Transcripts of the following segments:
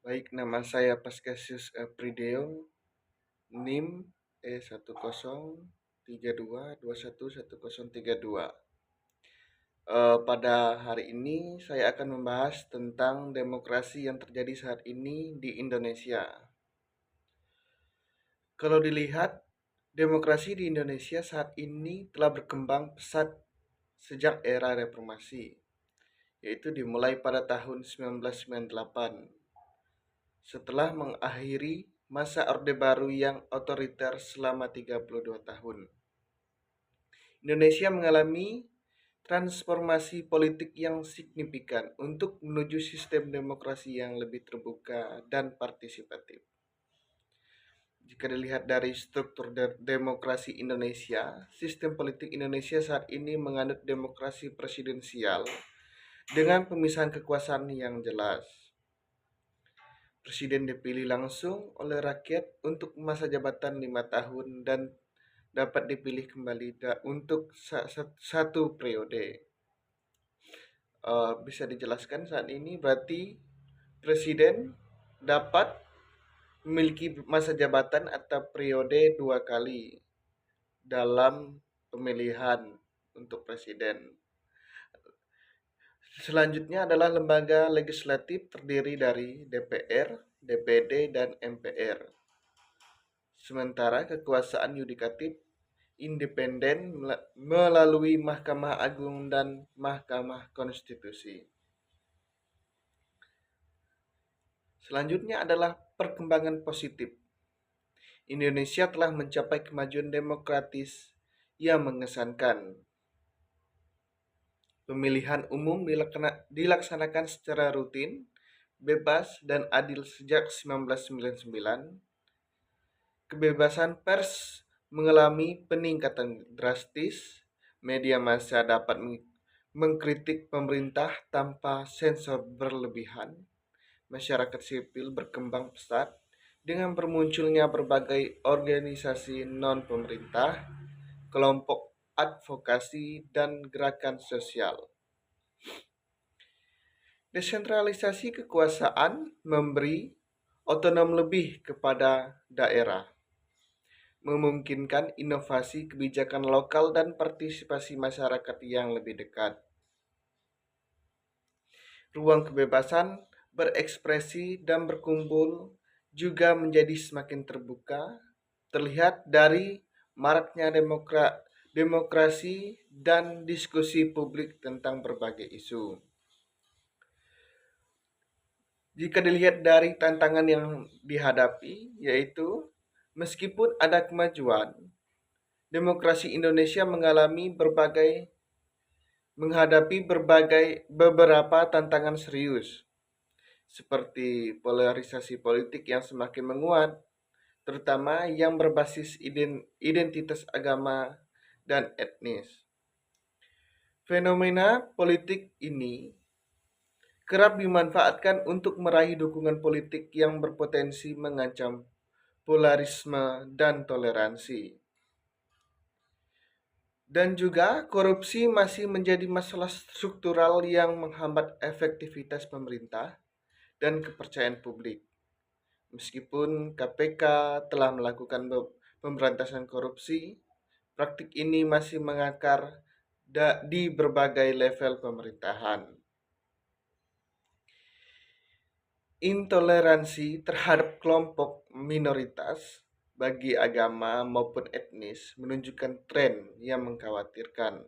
Baik, nama saya Paskasius Prideong, NIM E1032211032. Pada hari ini saya akan membahas tentang demokrasi yang terjadi saat ini di Indonesia. Kalau dilihat, demokrasi di Indonesia saat ini telah berkembang pesat sejak era reformasi, yaitu dimulai pada tahun 1998. Setelah mengakhiri masa Orde Baru yang otoriter selama 32 tahun. Indonesia mengalami transformasi politik yang signifikan untuk menuju sistem demokrasi yang lebih terbuka dan partisipatif. Jika dilihat dari struktur demokrasi Indonesia, sistem politik Indonesia saat ini menganut demokrasi presidensial dengan pemisahan kekuasaan yang jelas. Presiden dipilih langsung oleh rakyat untuk masa jabatan 5 tahun dan dapat dipilih kembali untuk satu periode. Bisa dijelaskan saat ini berarti presiden dapat memiliki masa jabatan atau periode 2 kali dalam pemilihan untuk presiden. Selanjutnya adalah lembaga legislatif terdiri dari DPR, DPD, dan MPR. Sementara kekuasaan yudikatif independen melalui Mahkamah Agung dan Mahkamah Konstitusi. Selanjutnya adalah perkembangan positif. Indonesia telah mencapai kemajuan demokratis yang mengesankan. Pemilihan umum dilaksanakan secara rutin, bebas, dan adil sejak 1999. Kebebasan pers mengalami peningkatan drastis. Media massa dapat mengkritik pemerintah tanpa sensor berlebihan. Masyarakat sipil berkembang pesat dengan bermunculnya berbagai organisasi non-pemerintah, kelompok advokasi, dan gerakan sosial. Desentralisasi kekuasaan memberi otonom lebih kepada daerah, memungkinkan inovasi kebijakan lokal dan partisipasi masyarakat yang lebih dekat. Ruang kebebasan berekspresi dan berkumpul juga menjadi semakin terbuka, terlihat dari maraknya demokrasi dan diskusi publik tentang berbagai isu. Jika dilihat dari tantangan yang dihadapi, yaitu meskipun ada kemajuan, demokrasi Indonesia menghadapi beberapa tantangan serius, seperti polarisasi politik yang semakin menguat, terutama yang berbasis identitas agama dan etnis. Fenomena politik ini kerap dimanfaatkan untuk meraih dukungan politik yang berpotensi mengancam polarisme dan toleransi. Dan juga korupsi masih menjadi masalah struktural yang menghambat efektivitas pemerintah dan kepercayaan publik. Meskipun KPK telah melakukan pemberantasan korupsi, praktik ini masih mengakar di berbagai level pemerintahan. Intoleransi terhadap kelompok minoritas bagi agama maupun etnis menunjukkan tren yang mengkhawatirkan,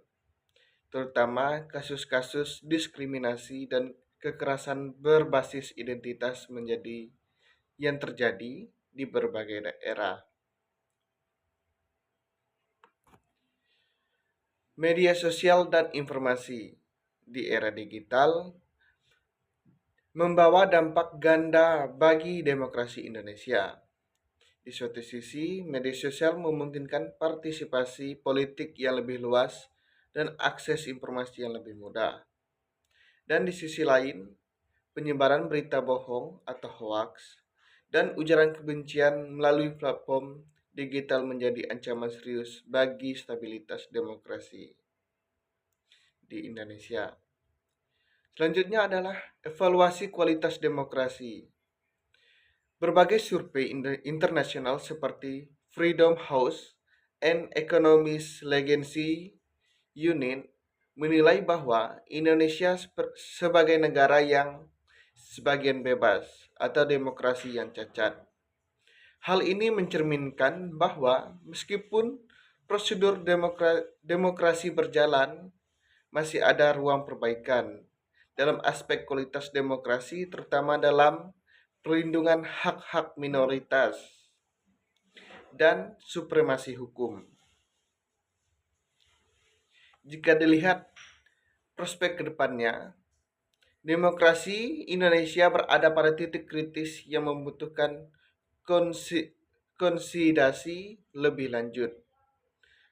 terutama kasus-kasus diskriminasi dan kekerasan berbasis identitas yang terjadi di berbagai daerah. Media sosial dan informasi di era digital membawa dampak ganda bagi demokrasi Indonesia. Di suatu sisi, media sosial memungkinkan partisipasi politik yang lebih luas dan akses informasi yang lebih mudah. Dan di sisi lain, penyebaran berita bohong atau hoax dan ujaran kebencian melalui platform digital menjadi ancaman serius bagi stabilitas demokrasi di Indonesia. Selanjutnya adalah evaluasi kualitas demokrasi. Berbagai survei internasional seperti Freedom House and Economist Legacy Unit menilai bahwa Indonesia sebagai negara yang sebagian bebas atau demokrasi yang cacat. Hal ini mencerminkan bahwa meskipun prosedur demokrasi berjalan, masih ada ruang perbaikan dalam aspek kualitas demokrasi, terutama dalam perlindungan hak-hak minoritas dan supremasi hukum. Jika dilihat prospek ke depannya, demokrasi Indonesia berada pada titik kritis yang membutuhkan konsolidasi lebih lanjut,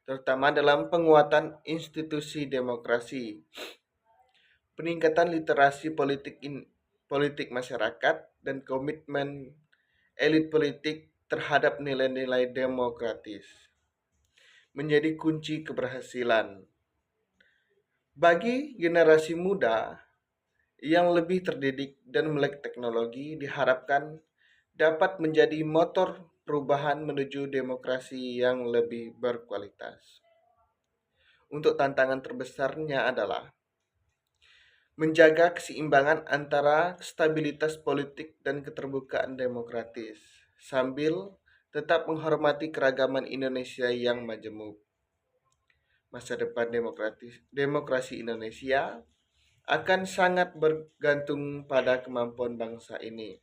terutama dalam penguatan institusi demokrasi, peningkatan literasi politik masyarakat, dan komitmen elit politik terhadap nilai-nilai demokratis menjadi kunci keberhasilan. Bagi generasi muda yang lebih terdidik dan melek teknologi diharapkan dapat menjadi motor perubahan menuju demokrasi yang lebih berkualitas. Untuk tantangan terbesarnya adalah menjaga keseimbangan antara stabilitas politik dan keterbukaan demokratis, sambil tetap menghormati keragaman Indonesia yang majemuk. Masa depan demokrasi Indonesia akan sangat bergantung pada kemampuan bangsa ini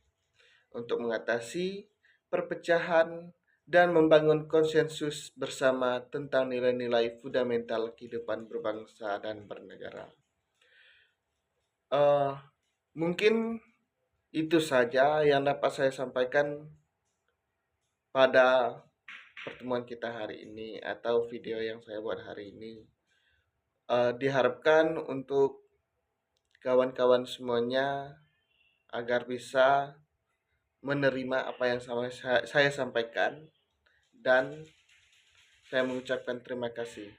untuk mengatasi perpecahan dan membangun konsensus bersama tentang nilai-nilai fundamental kehidupan berbangsa dan bernegara. Uh, Mungkin itu saja yang dapat saya sampaikan pada pertemuan kita hari ini atau video yang saya buat hari ini. Diharapkan untuk kawan-kawan semuanya agar bisa menerima apa yang saya sampaikan, dan saya mengucapkan terima kasih.